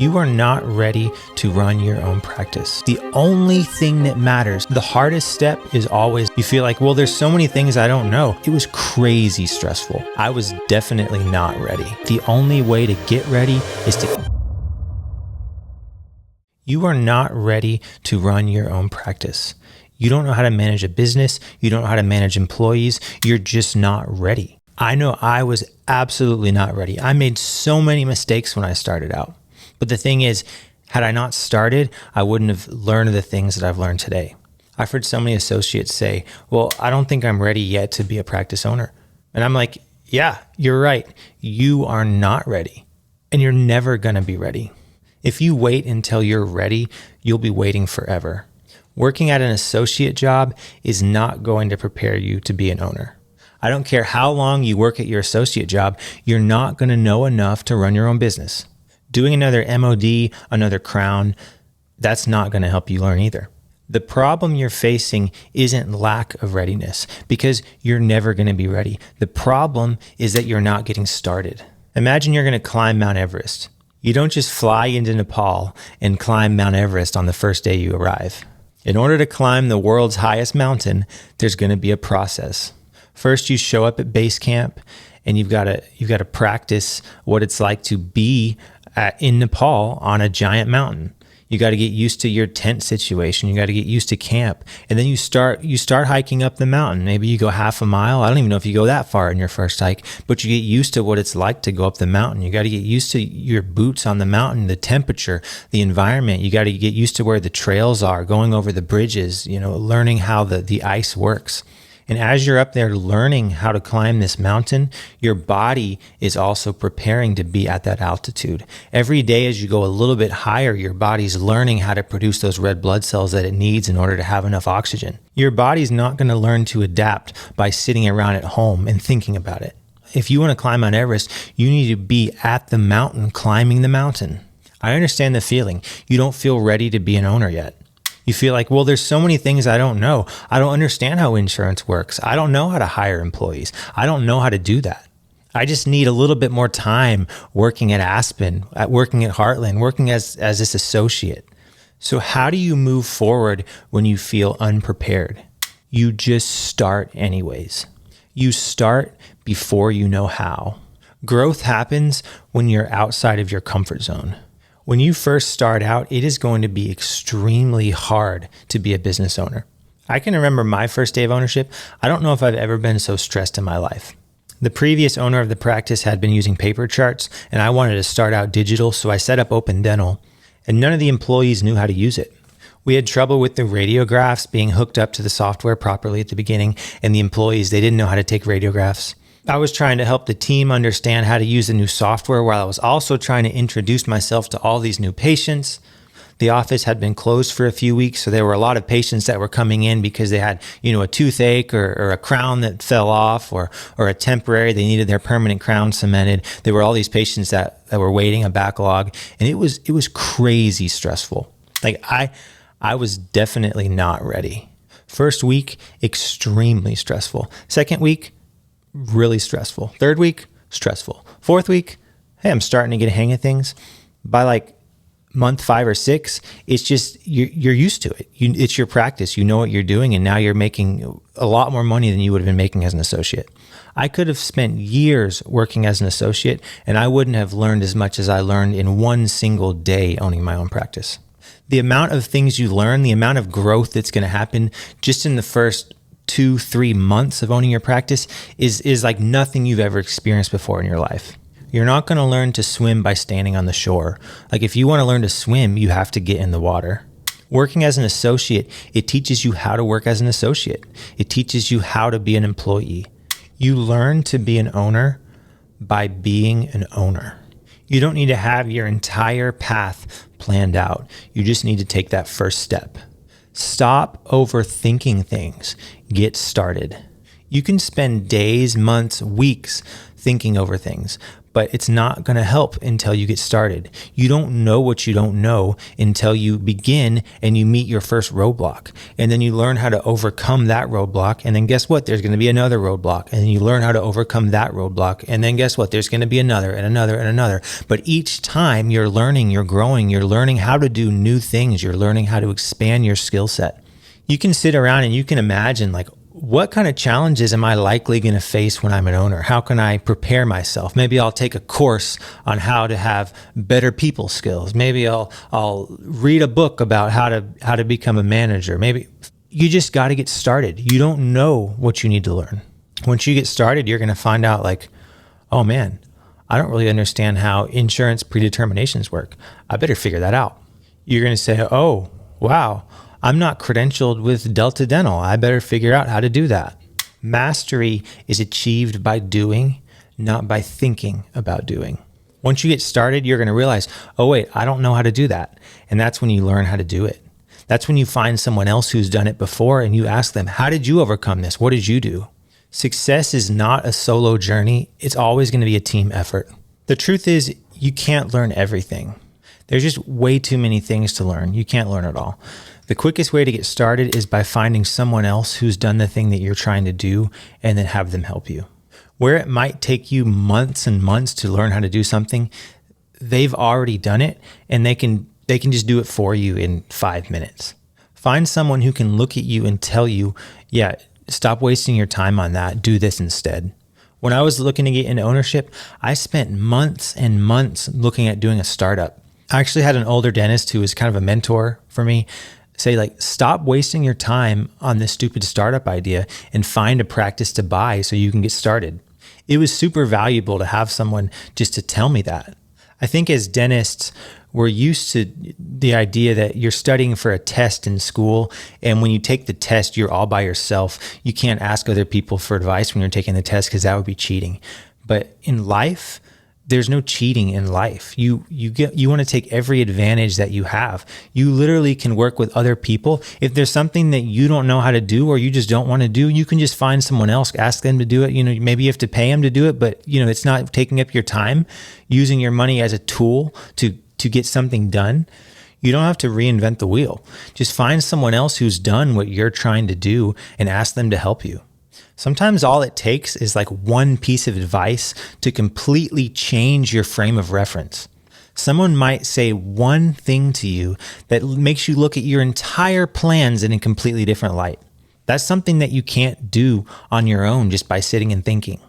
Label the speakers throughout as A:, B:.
A: You are not ready to run your own practice. The only thing that matters, the hardest step is always you feel like, well, there's so many things I don't know. It was crazy stressful. I was definitely not ready. The only way to get ready is to... You are not ready to run your own practice. You don't know how to manage a business. You don't know how to manage employees. You're just not ready. I know I was absolutely not ready. I made so many mistakes when I started out. But the thing is, had I not started, I wouldn't have learned the things that I've learned today. I've heard so many associates say, well, I don't think I'm ready yet to be a practice owner. And I'm like, yeah, you're right. You are not ready. And you're never going to be ready. If you wait until you're ready, you'll be waiting forever. Working at an associate job is not going to prepare you to be an owner. I don't care how long you work at your associate job, you're not going to know enough to run your own business. Doing another MOD, another crown, that's not going to help you learn either. The problem you're facing isn't lack of readiness because you're never going to be ready. The problem is that you're not getting started. Imagine you're going to climb Mount Everest. You don't just fly into Nepal and climb Mount Everest on the first day you arrive. In order to climb the world's highest mountain, there's going to be a process. First, you show up at base camp and you've got to practice what it's like to be in Nepal on a giant mountain. You got to get used to your tent situation. You got to get used to camp. And then you start hiking up the mountain. Maybe you go half a mile. I don't even know if you go that far in your first hike, but you get used to what it's like to go up the mountain. You got to get used to your boots on the mountain, the temperature, the environment. You got to get used to where the trails are, going over the bridges, learning how the ice works. And as you're up there learning how to climb this mountain, your body is also preparing to be at that altitude. Every day as you go a little bit higher, your body's learning how to produce those red blood cells that it needs in order to have enough oxygen. Your body's not going to learn to adapt by sitting around at home and thinking about it. If you want to climb Mount Everest, you need to be at the mountain, climbing the mountain. I understand the feeling. You don't feel ready to be an owner yet. You feel like, well, there's so many things I don't know. I don't understand how insurance works. I don't know how to hire employees. I don't know how to do that. I just need a little bit more time working at Aspen, working at Heartland, working as this associate. So how do you move forward when you feel unprepared? You just start anyways. You start before you know how. Growth happens when you're outside of your comfort zone. When you first start out, it is going to be extremely hard to be a business owner. I can remember my first day of ownership. I don't know if I've ever been so stressed in my life. The previous owner of the practice had been using paper charts, and I wanted to start out digital, so I set up Open Dental, and none of the employees knew how to use it. We had trouble with the radiographs being hooked up to the software properly at the beginning, and the employees, they didn't know how to take radiographs. I was trying to help the team understand how to use the new software while I was also trying to introduce myself to all these new patients. The office had been closed for a few weeks, so there were a lot of patients that were coming in because they had, a toothache or a crown that fell off or a temporary, they needed their permanent crown cemented. There were all these patients that were waiting, a backlog, and it was crazy stressful. Like I was definitely not ready. First week, extremely stressful. Second week, really stressful. Third week, stressful. Fourth week, hey, I'm starting to get a hang of things. By like month 5 or 6, it's just, you're used to it. It's your practice. You know what you're doing, and now you're making a lot more money than you would have been making as an associate. I could have spent years working as an associate, and I wouldn't have learned as much as I learned in one single day owning my own practice. The amount of things you learn, the amount of growth that's going to happen just in the first 2-3 months of owning your practice is like nothing you've ever experienced before in your life. You're not going to learn to swim by standing on the shore. Like if you want to learn to swim, you have to get in the water. Working as an associate, it teaches you how to work as an associate. It teaches you how to be an employee. You learn to be an owner by being an owner. You don't need to have your entire path planned out. You just need to take that first step. Stop overthinking things. Get started. You can spend days, months, weeks thinking over things, but it's not going to help until you get started. You don't know what you don't know until you begin and you meet your first roadblock. And then you learn how to overcome that roadblock. And then guess what? There's going to be another roadblock. And you learn how to overcome that roadblock. And then guess what? There's going to be another and another and another. But each time you're learning, you're growing, you're learning how to do new things. You're learning how to expand your skill set. You can sit around and you can imagine, like, what kind of challenges am I likely going to face when I'm an owner? How can I prepare myself? Maybe I'll take a course on how to have better people skills. Maybe I'll read a book about how to become a manager. Maybe you just got to get started. You don't know what you need to learn. Once you get started, you're going to find out, like, oh man, I don't really understand how insurance predeterminations work. I better figure that out. You're going to say, oh, wow, I'm not credentialed with Delta Dental. I better figure out how to do that. Mastery is achieved by doing, not by thinking about doing. Once you get started, you're going to realize, oh wait, I don't know how to do that. And that's when you learn how to do it. That's when you find someone else who's done it before and you ask them, how did you overcome this? What did you do? Success is not a solo journey. It's always going to be a team effort. The truth is, you can't learn everything. There's just way too many things to learn. You can't learn it all. The quickest way to get started is by finding someone else who's done the thing that you're trying to do and then have them help you. Where it might take you months and months to learn how to do something, they've already done it and they can just do it for you in 5 minutes. Find someone who can look at you and tell you, yeah, stop wasting your time on that. Do this instead. When I was looking to get into ownership, I spent months and months looking at doing a startup. I actually had an older dentist who was kind of a mentor for me say, like, stop wasting your time on this stupid startup idea and find a practice to buy so you can get started. It was super valuable to have someone just to tell me that. I think as dentists, we're used to the idea that you're studying for a test in school, and when you take the test, you're all by yourself. You can't ask other people for advice when you're taking the test because that would be cheating. But in life, there's no cheating in life. You want to take every advantage that you have. You literally can work with other people. If there's something that you don't know how to do or you just don't want to do, you can just find someone else, ask them to do it. Maybe you have to pay them to do it, but it's not taking up your time, using your money as a tool to get something done. You don't have to reinvent the wheel. Just find someone else who's done what you're trying to do and ask them to help you. Sometimes all it takes is like one piece of advice to completely change your frame of reference. Someone might say one thing to you that makes you look at your entire plans in a completely different light. That's something that you can't do on your own just by sitting and thinking.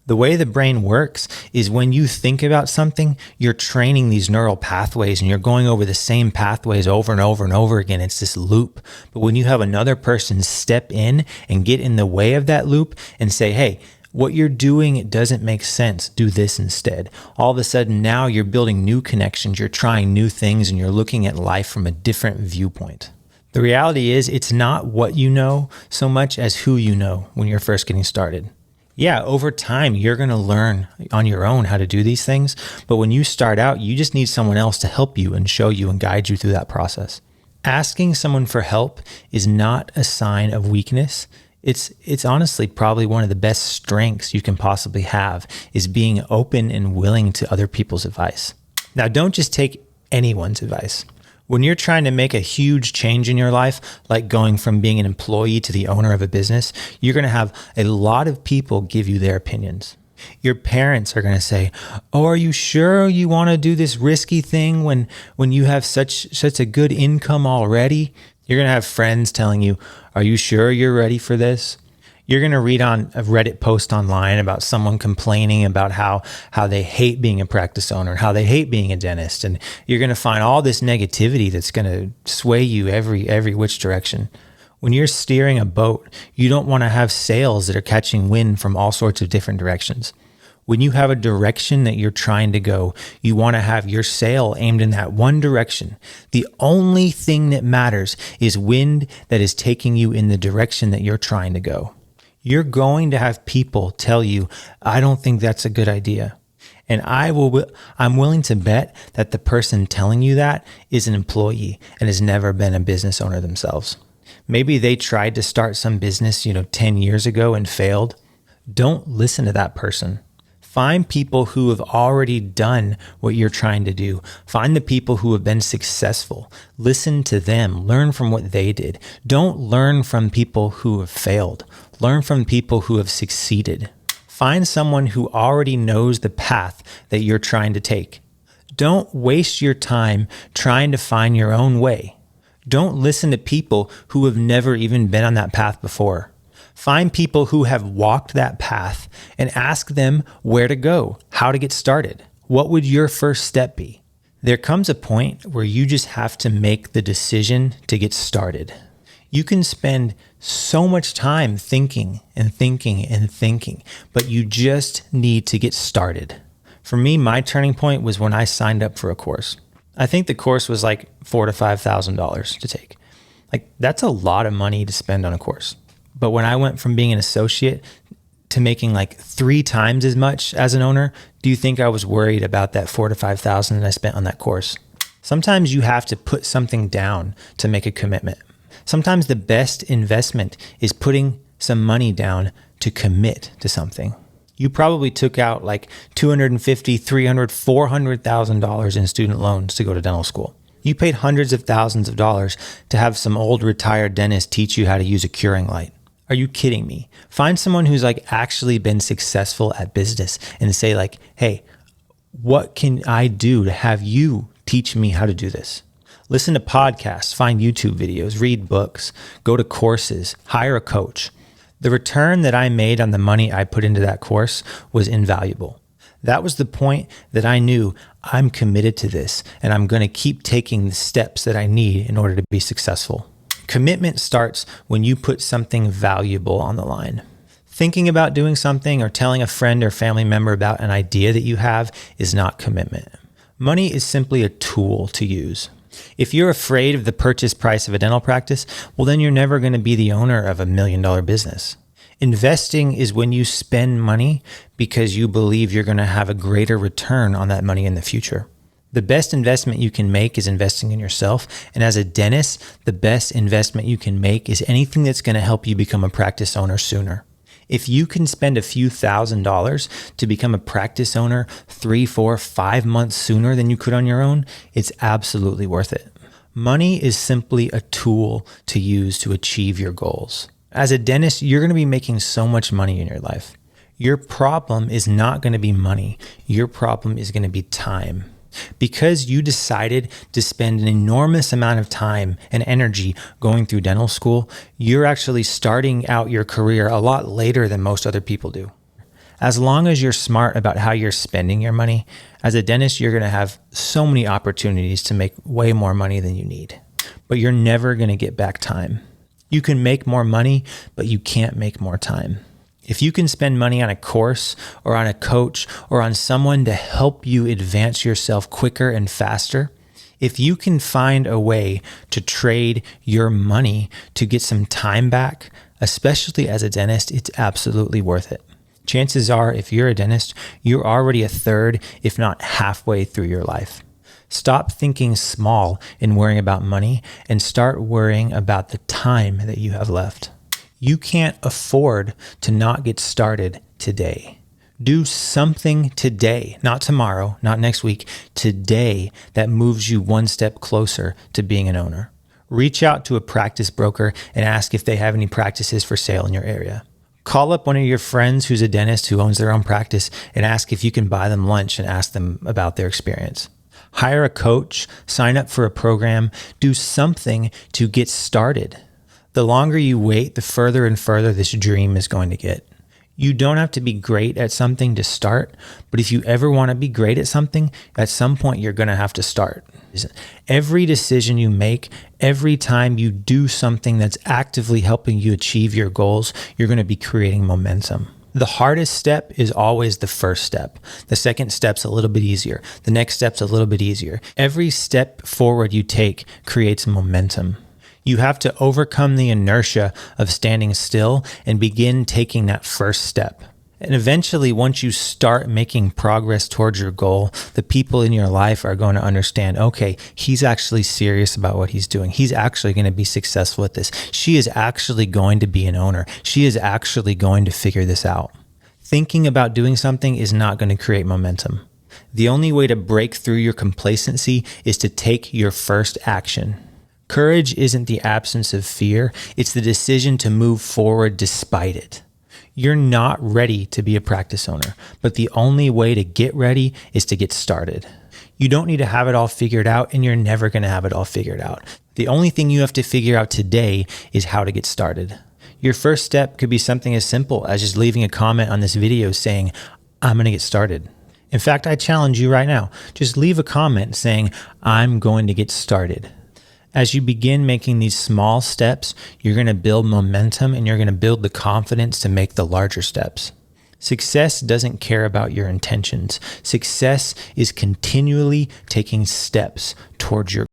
A: The way the brain works is when you think about something, you're training these neural pathways and you're going over the same pathways over and over and over again. It's this loop. But when you have another person step in and get in the way of that loop and say, hey, what you're doing, it doesn't make sense. Do this instead. All of a sudden, now you're building new connections. You're trying new things and you're looking at life from a different viewpoint. The reality is it's not what you know so much as who you know when you're first getting started. Yeah, over time, you're going to learn on your own how to do these things. But when you start out, you just need someone else to help you and show you and guide you through that process. Asking someone for help is not a sign of weakness. It's honestly probably one of the best strengths you can possibly have, is being open and willing to other people's advice. Now, don't just take anyone's advice. When you're trying to make a huge change in your life, like going from being an employee to the owner of a business, you're going to have a lot of people give you their opinions. Your parents are going to say, oh, are you sure you want to do this risky thing when you have such a good income already? You're going to have friends telling you, are you sure you're ready for this? You're going to read on a Reddit post online about someone complaining about how they hate being a practice owner, how they hate being a dentist. And you're going to find all this negativity that's going to sway you every which direction. When you're steering a boat, you don't want to have sails that are catching wind from all sorts of different directions. When you have a direction that you're trying to go, you want to have your sail aimed in that one direction. The only thing that matters is wind that is taking you in the direction that you're trying to go. You're going to have people tell you, I don't think that's a good idea. And I'm willing to bet that the person telling you that is an employee and has never been a business owner themselves. Maybe they tried to start some business, 10 years ago and failed. Don't listen to that person. Find people who have already done what you're trying to do. Find the people who have been successful. Listen to them. Learn from what they did. Don't learn from people who have failed. Learn from people who have succeeded. Find someone who already knows the path that you're trying to take. Don't waste your time trying to find your own way. Don't listen to people who have never even been on that path before. Find people who have walked that path and ask them where to go, how to get started. What would your first step be? There comes a point where you just have to make the decision to get started. You can spend so much time thinking and thinking and thinking, but you just need to get started. For me, my turning point was when I signed up for a course. I think the course was like $4,000 to $5,000 to take. Like, that's a lot of money to spend on a course. But when I went from being an associate to making like 3 times as much as an owner, do you think I was worried about that $4,000 to $5,000 that I spent on that course? Sometimes you have to put something down to make a commitment. Sometimes the best investment is putting some money down to commit to something. You probably took out like $250,000, $300,000, $400,000 in student loans to go to dental school. You paid hundreds of thousands of dollars to have some old retired dentist teach you how to use a curing light. Are you kidding me? Find someone who's like actually been successful at business and say like, hey, what can I do to have you teach me how to do this? Listen to podcasts, find YouTube videos, read books, go to courses, hire a coach. The return that I made on the money I put into that course was invaluable. That was the point that I knew I'm committed to this and I'm going to keep taking the steps that I need in order to be successful. Commitment starts when you put something valuable on the line. Thinking about doing something or telling a friend or family member about an idea that you have is not commitment. Money is simply a tool to use. If you're afraid of the purchase price of a dental practice, well, then you're never going to be the owner of $1 million business. Investing is when you spend money because you believe you're going to have a greater return on that money in the future. The best investment you can make is investing in yourself. And as a dentist, the best investment you can make is anything that's going to help you become a practice owner sooner. If you can spend a few $1,000s to become a practice owner 3, 4, 5 months sooner than you could on your own, it's absolutely worth it. Money is simply a tool to use to achieve your goals. As a dentist, you're going to be making so much money in your life. Your problem is not going to be money. Your problem is going to be time. Because you decided to spend an enormous amount of time and energy going through dental school, you're actually starting out your career a lot later than most other people do. As long as you're smart about how you're spending your money, as a dentist, you're going to have so many opportunities to make way more money than you need. But you're never going to get back time. You can make more money, but you can't make more time. If you can spend money on a course or on a coach or on someone to help you advance yourself quicker and faster, if you can find a way to trade your money to get some time back, especially as a dentist, it's absolutely worth it. Chances are, if you're a dentist, you're already a third, if not halfway through your life. Stop thinking small and worrying about money and start worrying about the time that you have left. You can't afford to not get started today. Do something today, not tomorrow, not next week, today that moves you one step closer to being an owner. Reach out to a practice broker and ask if they have any practices for sale in your area. Call up one of your friends who's a dentist who owns their own practice and ask if you can buy them lunch and ask them about their experience. Hire a coach, sign up for a program, do something to get started. The longer you wait, the further and further this dream is going to get. You don't have to be great at something to start, but if you ever want to be great at something, at some point you're going to have to start. Every decision you make, every time you do something that's actively helping you achieve your goals, you're going to be creating momentum. The hardest step is always the first step. The second step's a little bit easier. The next step's a little bit easier. Every step forward you take creates momentum. You have to overcome the inertia of standing still and begin taking that first step. And eventually, once you start making progress towards your goal, the people in your life are going to understand, okay, he's actually serious about what he's doing. He's actually going to be successful at this. She is actually going to be an owner. She is actually going to figure this out. Thinking about doing something is not going to create momentum. The only way to break through your complacency is to take your first action. Courage isn't the absence of fear, it's the decision to move forward despite it. You're not ready to be a practice owner, but the only way to get ready is to get started. You don't need to have it all figured out, and you're never going to have it all figured out. The only thing you have to figure out today is how to get started. Your first step could be something as simple as just leaving a comment on this video saying, I'm going to get started. In fact, I challenge you right now, just leave a comment saying, I'm going to get started. As you begin making these small steps, you're going to build momentum and you're going to build the confidence to make the larger steps. Success doesn't care about your intentions. Success is continually taking steps towards your